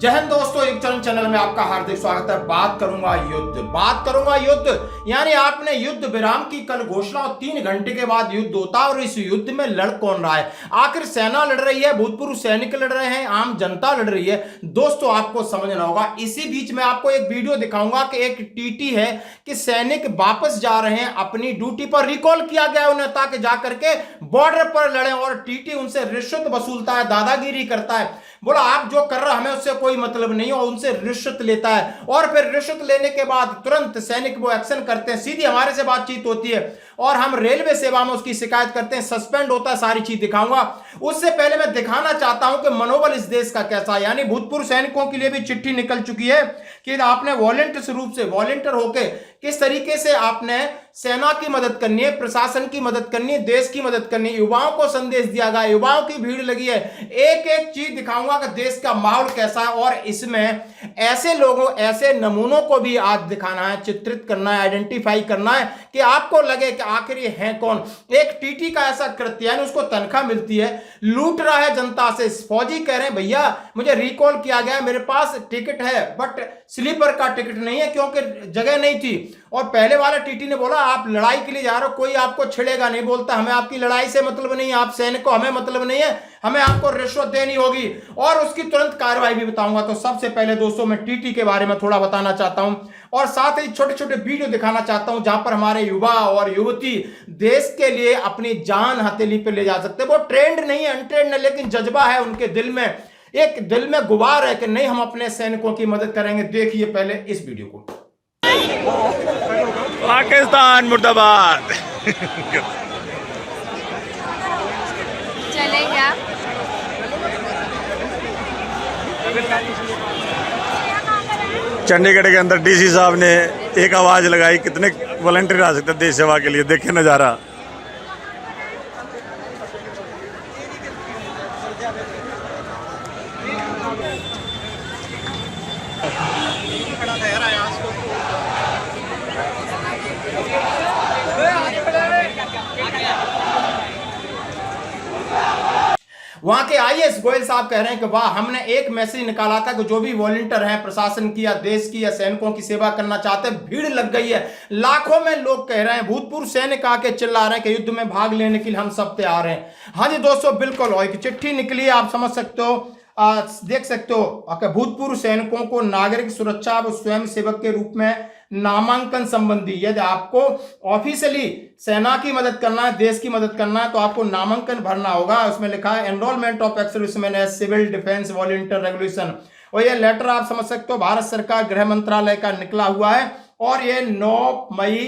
जय हिंद दोस्तों, एक चैनल में आपका हार्दिक स्वागत है। बात करूंगा युद्ध यानी आपने युद्ध विराम की कल घोषणा और 3 घंटे के बाद युद्ध होता है और इस युद्ध में लड़ कौन रहा है? आखिर सेना लड़ रही है, भूतपूर्व सैनिक लड़ रहे हैं, आम जनता लड़ रही है? दोस्तों आपको समझना होगा। इसी बीच में आपको एक वीडियो दिखाऊंगा कि एक टीटी है कि सैनिक वापस जा रहे हैं अपनी ड्यूटी पर, रिकॉल किया गया उन्हें ताकि जाकर के बॉर्डर पर लड़े और टीटी उनसे रिश्वत वसूलता है, दादागिरी करता है। बोला आप जो कर रहे हमें उससे कोई मतलब नहीं, और उनसे रिश्वत लेता है और फिर रिश्वत लेने के बाद तुरंत सैनिक वो एक्शन करते हैं, सीधी हमारे से बातचीत होती है और हम रेलवे सेवा में उसकी शिकायत करते हैं, सस्पेंड होता है। सारी चीज दिखाऊंगा। उससे पहले मैं दिखाना चाहता हूं कि मनोबल इस देश का कैसा है। यानी भूतपूर्व सैनिकों के लिए भी चिट्ठी निकल चुकी है कि आपने वॉलंटियर होकर किस तरीके से आपने सेना की मदद करनी है, प्रशासन की मदद करनी है, देश की मदद करनी है। युवाओं को संदेश दिया गया, युवाओं की भीड़ लगी है। एक एक चीज दिखाऊंगा कि देश का माहौल कैसा है और इसमें ऐसे लोगों, ऐसे नमूनों को भी आज दिखाना है, चित्रित करना है, आइडेंटिफाई करना है कि आपको लगे कि आखिर ये है कौन। एक टीटी का ऐसा कृत्य, यानी उसको तनख्वाह मिलती है, लूट रहा है जनता से। फौजी कह रहे हैं भैया मुझे रिकॉल किया गया, मेरे पास टिकट है बट स्लीपर का टिकट नहीं है क्योंकि जगह नहीं थी। और पहले वाला टीटी ने बोला आप लड़ाई के लिए जा रहे हो, कोई आपको छिड़ेगा नहीं। बोलता हमें आपकी लड़ाई से मतलब नहीं है, आप सैनिक को हमें मतलब नहीं है, हमें आपको रिश्वत देनी होगी और उसकी तुरंत कार्रवाई भी बताऊंगा। तो सबसे पहले दोस्तों मैं टीटी के बारे में थोड़ा बताना चाहता हूं और साथ ही छोटे छोटे वीडियो दिखाना चाहता हूं जहां पर हमारे युवा और युवती देश के लिए अपनी जान हथेली पे ले जा सकते हैं। वो ट्रेंड नहीं है, अनट्रेंड है, लेकिन जज्बा है उनके दिल में, एक दिल में गुबार है कि नहीं हम अपने सैनिकों की मदद करेंगे। देखिए पहले इस वीडियो को। पाकिस्तान मुर्दाबाद। चले क्या? चंडीगढ़ के अंदर डीसी साहब ने एक आवाज लगाई, कितने वॉलंटियर आ सकते हैं देश सेवा के लिए। देखे नजारा। वहां के आईएएस गोयल साहब कह रहे हैं कि वाह हमने एक मैसेज निकाला था कि जो भी वॉलंटियर हैं, प्रशासन की या देश की या सैनिकों की सेवा करना चाहते हैं, भीड़ लग गई है। लाखों में लोग कह रहे हैं, भूतपूर्व सैनिक आके चिल्ला रहे हैं कि युद्ध में भाग लेने के लिए हम सब तैयार हैं। हाँ जी दोस्तों बिल्कुल, और एक चिट्ठी निकली है, आप समझ सकते हो, देख सकते हो। भूतपूर्व सैनिकों को नागरिक सुरक्षा व स्वयं सेवक के रूप में नामांकन संबंधी, यदि आपको ऑफिशियली सेना की मदद करना है, देश की मदद करना है, तो आपको नामांकन भरना होगा। उसमें लिखा है enrolment of ex serviceman as civil defence volunteer regulation. और ये लेटर आप समझ सकते हो भारत सरकार गृह मंत्रालय का निकला हुआ है और ये 9 मई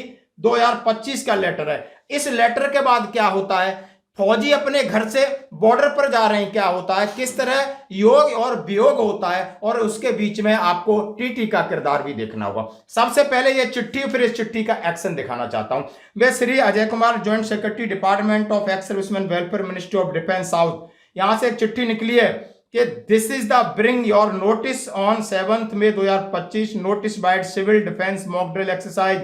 2025 का लेटर है। इस लेटर के बाद क्या होता है, फौजी अपने घर से बॉर्डर पर जा रहे हैं, क्या होता है, किस तरह योग और वियोग होता है, और उसके बीच में आपको टीटी का किरदार भी देखना होगा। सबसे पहले ये चिट्ठी, फिर इस चिट्ठी का एक्शन दिखाना चाहता हूं। मैं Shri Ajay Kumar, joint secretary department of ex serviceman welfare, ministry of defence south. यहां से एक चिट्ठी निकली है कि this is the bring your notice on 7 May 2025 notice by civil defence mock drill exercise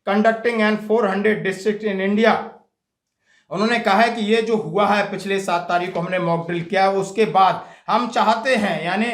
conducting and 400 district in India. उन्होंने कहा है कि ये जो हुआ है पिछले 7 तारीख को हमने मॉक ड्रिल किया, उसके बाद हम चाहते हैं, यानी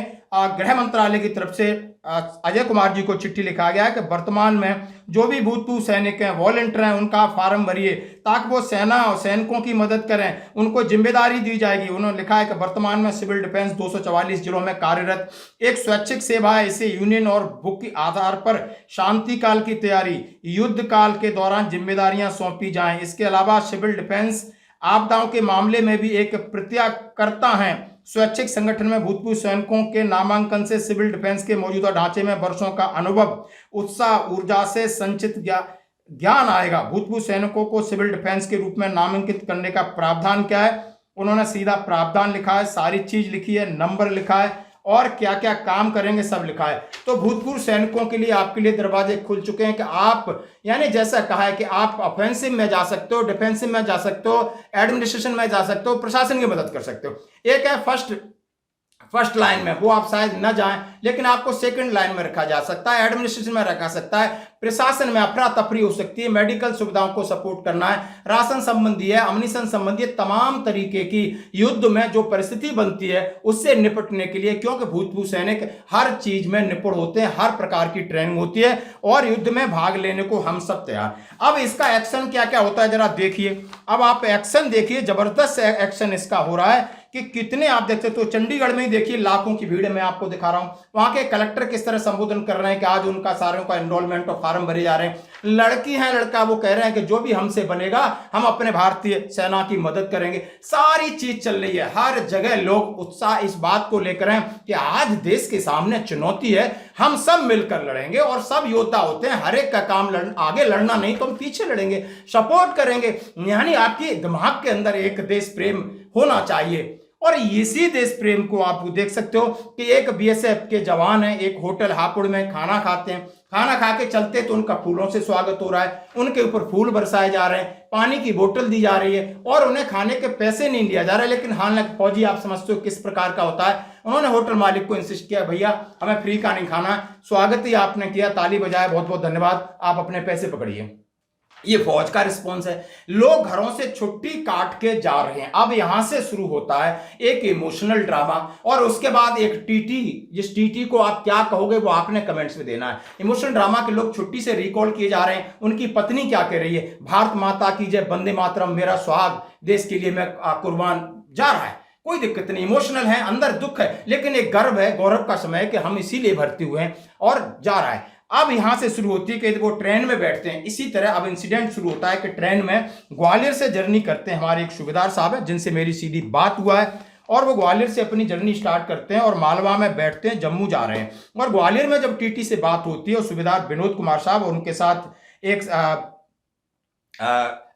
गृह मंत्रालय की तरफ से अजय कुमार जी को चिट्ठी लिखा गया है कि वर्तमान में जो भी भूतपूर्व सैनिक हैं, वॉलंटियर हैं, उनका फार्म भरिए ताकि वो सेना और सैनिकों की मदद करें, उनको जिम्मेदारी दी जाएगी। उन्होंने लिखा है कि वर्तमान में सिविल डिफेंस 244 जिलों में कार्यरत एक स्वैच्छिक सेवा है। इसे यूनियन और बुक के आधार पर शांति काल की तैयारी, युद्ध काल के दौरान जिम्मेदारियां सौंपी जाएं। इसके अलावा सिविल डिफेंस आपदाओं के मामले में भी एक प्रत्याकर्ता है। स्वैच्छिक संगठन में भूतपूर्व सैनिकों के नामांकन से सिविल डिफेंस के मौजूदा ढांचे में वर्षों का अनुभव, उत्साह, ऊर्जा से संचित ज्ञान आएगा। भूतपूर्व सैनिकों को सिविल डिफेंस के रूप में नामांकित करने का प्रावधान क्या है? उन्होंने सीधा प्रावधान लिखा है, सारी चीज लिखी है, नंबर लिखा है और क्या क्या काम करेंगे सब लिखा है। तो भूतपूर्व सैनिकों के लिए आपके लिए दरवाजे खुल चुके हैं कि आप, यानी जैसा कहा है कि आप ऑफेंसिव में जा सकते हो, डिफेंसिव में जा सकते हो, एडमिनिस्ट्रेशन में जा सकते हो, प्रशासन की मदद कर सकते हो। एक है फर्स्ट फर्स्ट लाइन में, वो आप शायद न जाएं, लेकिन आपको सेकंड लाइन में रखा जा सकता है, एडमिनिस्ट्रेशन में रखा सकता है, प्रशासन में अफरा तफरी हो सकती है, मेडिकल सुविधाओं को सपोर्ट करना है, राशन संबंधी है, अम्निशन संबंधी है, तमाम तरीके की युद्ध में जो परिस्थिति बनती है उससे निपटने के लिए, क्योंकि भूतपूर्व सैनिक हर चीज में निपुण होते हैं, हर प्रकार की ट्रेनिंग होती है और युद्ध में भाग लेने को हम सब तैयार। अब इसका एक्शन क्या क्या होता है जरा देखिए, अब आप एक्शन देखिए, जबरदस्त एक्शन इसका हो रहा है कि कितने आप देख सकते हो। चंडीगढ़ में ही देखिए लाखों की भीड़ मैं आपको दिखा रहा हूं, वहां के कलेक्टर किस तरह संबोधन कर रहे हैं कि आज उनका सारों का एनरोलमेंट और फॉर्म भरे जा रहे हैं। लड़की है लड़का, वो कह रहे हैं कि जो भी हमसे बनेगा हम अपने भारतीय सेना की मदद करेंगे। सारी चीज चल रही है, हर जगह लोग उत्साह इस बात को लेकर हैं कि आज देश के सामने चुनौती है, हम सब मिलकर लड़ेंगे और सब योद्धा होते हैं, हर एक का काम आगे लड़ना नहीं तो हम पीछे लड़ेंगे, सपोर्ट करेंगे। यानी आपकी दिमाग के अंदर एक देश प्रेम होना चाहिए और इसी देश प्रेम को आप देख सकते हो कि एक बीएसएफ के जवान हैं, एक होटल हापुड़ में खाना खाते हैं, खाना खा के चलते तो उनका फूलों से स्वागत हो रहा है, उनके ऊपर फूल बरसाए जा रहे हैं, पानी की बोतल दी जा रही है और उन्हें खाने के पैसे नहीं लिया जा रहा है। लेकिन हालांकि फौजी आप समझते हो किस प्रकार का होता है, उन्होंने होटल मालिक को इंसिस्ट किया, भैया हमें फ्री का नहीं खाना, स्वागत ही आपने किया, ताली बजाए, बहुत बहुत धन्यवाद, आप अपने पैसे पकड़िए। ये फौज का रिस्पॉन्स है। लोग घरों से छुट्टी काट के जा रहे हैं। अब यहां से शुरू होता है एक इमोशनल ड्रामा और उसके बाद एक टीटी, जिस टीटी को आप क्या कहोगे वो आपने कमेंट्स में देना है। इमोशनल ड्रामा के लोग छुट्टी से रिकॉल किए जा रहे हैं, उनकी पत्नी क्या कह रही है, भारत माता की जय, वंदे मातरम, मेरा सुहाग देश के लिए मैं कुर्बान, जा रहा है, कोई दिक्कत नहीं, इमोशनल है, अंदर दुख है, लेकिन एक गर्व है, गौरव का समय है कि हम इसीलिए भर्ती हुए हैं और जा रहा है। अब यहां से शुरू होती है कि वो ट्रेन में बैठते हैं। इसी तरह अब इंसिडेंट शुरू होता है कि ट्रेन में ग्वालियर से जर्नी करते हैं हमारे एक सूबेदार साहब है जिनसे मेरी सीधी बात हुआ है और वो ग्वालियर से अपनी जर्नी स्टार्ट करते हैं और मालवा में बैठते हैं, जम्मू जा रहे हैं। और ग्वालियर में जब टीटी से बात होती है और सूबेदार विनोद कुमार साहब और उनके साथ एक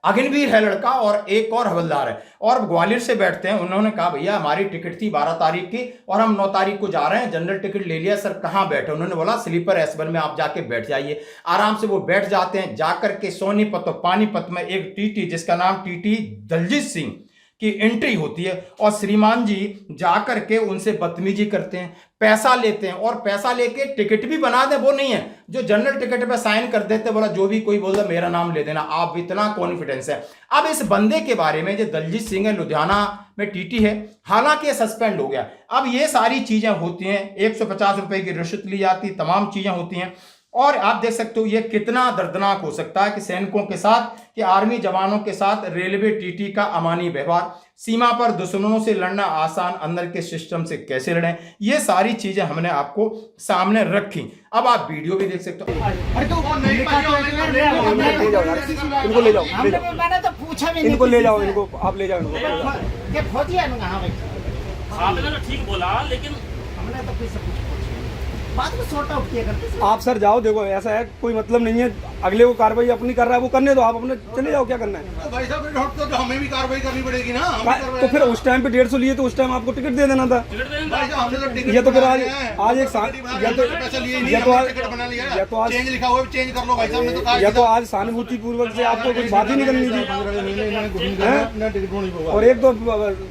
अग्निवीर है लड़का और एक और हवलदार है और ग्वालियर से बैठते हैं। उन्होंने कहा भैया हमारी टिकट थी 12 तारीख की और हम 9 तारीख को जा रहे हैं, जनरल टिकट ले लिया सर, कहाँ बैठे? उन्होंने बोला स्लीपर S1 में आप जाके बैठ जाइए। आराम से वो बैठ जाते हैं। जाकर के सोनीपत और पानीपत में एक टीटी जिसका नाम टीटी दलजीत सिंह की एंट्री होती है और श्रीमान जी जाकर के उनसे बदतमीजी करते हैं, पैसा लेते हैं और पैसा लेके टिकट भी बना दे, वो नहीं है जो जनरल टिकट पे साइन कर देते, बोला जो भी कोई बोलता मेरा नाम ले देना, आप इतना कॉन्फिडेंस है। अब इस बंदे के बारे में जो दलजीत सिंह है, लुधियाना में टीटी है, हालांकि ये सस्पेंड हो गया। अब ये सारी चीजें होती हैं, 150 रुपए की रिश्वत ली जाती, तमाम चीजें होती हैं और आप देख सकते हो ये कितना दर्दनाक हो सकता है कि सैनिकों के साथ, कि आर्मी जवानों के साथ रेलवे टीटी का अमानी व्यवहार, सीमा पर दुश्मनों से लड़ना आसान, अंदर के सिस्टम से कैसे लड़ें, ये सारी चीजें हमने आपको सामने रखी। अब आप वीडियो भी देख सकते हो। इनको ले जाओ, मैंने तो पूछा भी नहीं, इनको ले जाओ, इनको आप ले जाओ इनको। ये फौजी है ना? हाँ भाई आपने तो ठीक बोला, लेकिन हमने तो किसी से बाद में सॉर्ट आउट किया करते। आप सर जाओ, देखो ऐसा है कोई मतलब नहीं है, अगले को कार्रवाई अपनी कर रहा है वो करने दो, आप अपने चले जाओ, क्या करना है? तो भाई साहब तो हमें भी कार्रवाई करनी पड़ेगी ना। तो फिर उस टाइम पे 150 लिए तो उस टाइम आपको टिकट दे देना था। भाई साहब हमने तो टिकट, ये तो फिर आज एक पैसा लिए नहीं, टिकट बना लिया, या तो आज चेंज लिखा हुआ है, चेंज कर लो भाई साहब ने तो कहा। या तो आज सहानुभूति पूर्वक से आपको कुछ बात ही नहीं करनी थी और एक तो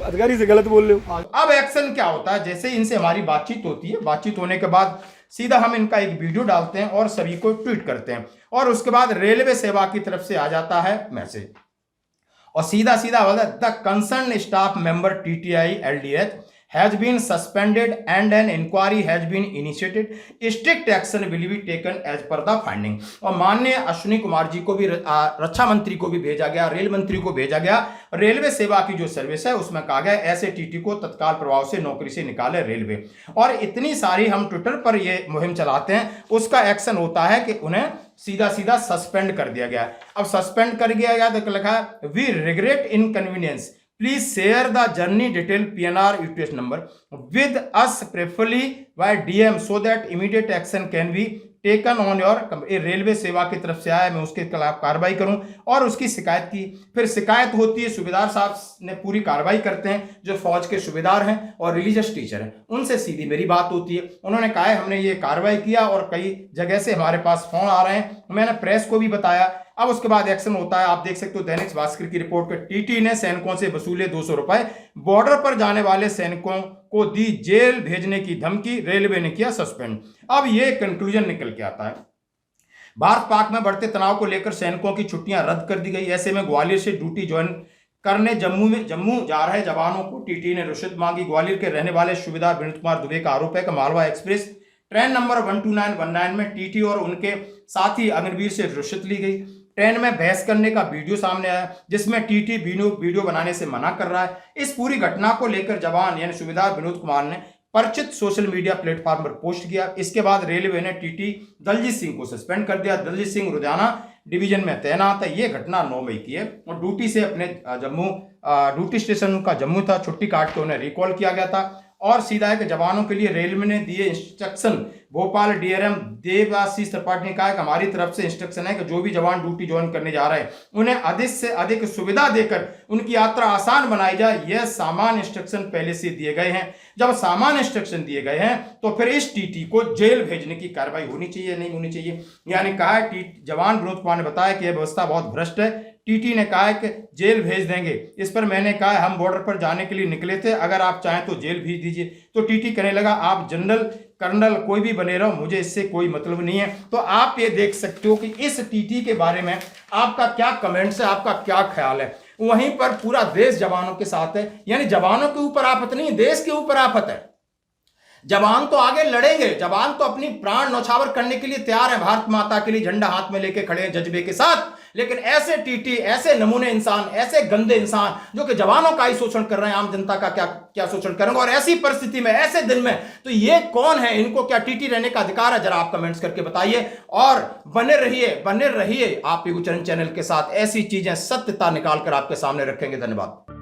अधिकारी से गलत बोल रहे हो। अब एक्शन क्या होता है, जैसे इनसे हमारी बातचीत होती है, बातचीत होने के बाद सीधा हम इनका एक वीडियो डालते हैं और सभी को ट्वीट करते हैं और उसके बाद रेलवे सेवा की तरफ से आ जाता है मैसेज और सीधा सीधा बोलता है the concern staff member TTI LDH has been suspended and an inquiry has been initiated. Strict action will be taken as per the finding. और माननीय अश्विनी कुमार जी को भी, रक्षा मंत्री को भी भेजा गया, रेल मंत्री को भेजा गया, रेलवे सेवा की जो सर्विस है उसमें कहा गया ऐसे टीटी को तत्काल प्रभाव से नौकरी से निकाले रेलवे। और इतनी सारी हम ट्विटर पर ये मुहिम चलाते हैं, उसका एक्शन होता है कि उन्हें सीधा सीधा सस्पेंड कर दिया गया। अब सस्पेंड कर दिया गया तो लिखा है we regret inconvenience, please share the journey detail PNR UTS number with us preferably by DM so that immediate action can be taken on your। Railway सेवा की तरफ से आया, मैं उसके खिलाफ कार्रवाई करूं और उसकी शिकायत की। फिर शिकायत होती है, सूबेदार साहब ने पूरी कार्रवाई करते हैं, जो फौज के सूबेदार हैं और रिलीजियस टीचर हैं, उनसे सीधी मेरी बात होती है। उन्होंने कहा है हमने ये कार्रवाई किया और कई जगह से हमारे पास फोन आ रहे हैं, मैंने प्रेस को भी बताया। अब उसके बाद एक्शन होता है, आप देख सकते हो दैनिक भास्कर की रिपोर्ट पे, टीटी ने सैनिकों से वसूले 200 रुपए, बॉर्डर पर जाने वाले सैनिकों को दी जेल भेजने की धमकी, रेलवे ने किया सस्पेंड। अब ये कंक्लूजन निकल के आता है, भारत पाक में बढ़ते तनाव को लेकर सैनिकों की छुट्टियां रद्द कर दी गई। ऐसे में ग्वालियर से ड्यूटी ज्वाइन करने जम्मू जा रहे जवानों को टीटी ने रिश्वत मांगी। ग्वालियर के रहने वाले सूबेदार विनीत कुमार दुबे का आरोप है कि मालवा एक्सप्रेस ट्रेन नंबर 12919 में टीटी और उनके साथी अग्निवीर से रिश्वत ली गई। ट्रेन में बहस करने का वीडियो सामने आया जिसमें टीटी वीडियो बनाने से मना कर रहा है। इस पूरी घटना को लेकर जवान यानी सूबेदार विनोद कुमार ने परिचित सोशल मीडिया प्लेटफॉर्म पर पोस्ट किया। इसके बाद रेलवे ने टीटी दलजीत सिंह को सस्पेंड कर दिया। दलजीत सिंह लुधियाना डिवीजन में तैनात है। ये घटना 9 मई की है और ड्यूटी से अपने ड्यूटी स्टेशन का जम्मू था, छुट्टी काट के उन्हें रिकॉल किया गया था। और सीधा है कि जवानों के लिए रेलवे ने दिए इंस्ट्रक्शन। भोपाल डीआरएम देवाशीष त्रिपाठी ने कहा कि हमारी तरफ से इंस्ट्रक्शन है कि जो भी जवान ड्यूटी ज्वाइन करने जा रहे हैं उन्हें अधिक से अधिक सुविधा देकर उनकी यात्रा आसान बनाई जाए। यह सामान्य इंस्ट्रक्शन पहले से दिए गए हैं। जब सामान्य इंस्ट्रक्शन दिए गए हैं तो फिर इस टीटी को जेल भेजने की कार्रवाई होनी चाहिए, नहीं होनी चाहिए। यानी कहा है जवान विनोद कुमार ने बताया कि यह व्यवस्था बहुत भ्रष्ट है। टीटी ने कहा है कि जेल भेज देंगे। इस पर मैंने कहा है हम बॉर्डर पर जाने के लिए निकले थे, अगर आप चाहें तो जेल भेज दीजिए। तो टीटी कहने लगा आप जनरल कर्नल कोई भी बने रहो, मुझे इससे कोई मतलब नहीं है। तो आप ये देख सकते हो कि इस टीटी के बारे में आपका क्या कमेंट्स है, आपका क्या ख्याल है। वहीं पर पूरा देश जवानों के साथ है, यानी जवानों के ऊपर आफत नहीं, देश के ऊपर आफत है। जवान तो आगे लड़ेंगे, जवान तो अपनी प्राण न्यौछावर करने के लिए तैयार है, भारत माता के लिए झंडा हाथ में लेके खड़े हैं जज्बे के साथ। लेकिन ऐसे टीटी, ऐसे नमूने इंसान, ऐसे गंदे इंसान जो कि जवानों का ही शोषण कर रहे हैं, आम जनता का क्या शोषण करेंगे। और ऐसी परिस्थिति में, ऐसे दिन में, तो ये कौन है, इनको क्या टीटी रहने का अधिकार है? जरा आप कमेंट्स करके बताइए और बने रहिए आप युगचरण चैनल के साथ। ऐसी चीजें सत्यता निकाल कर आपके सामने रखेंगे। धन्यवाद।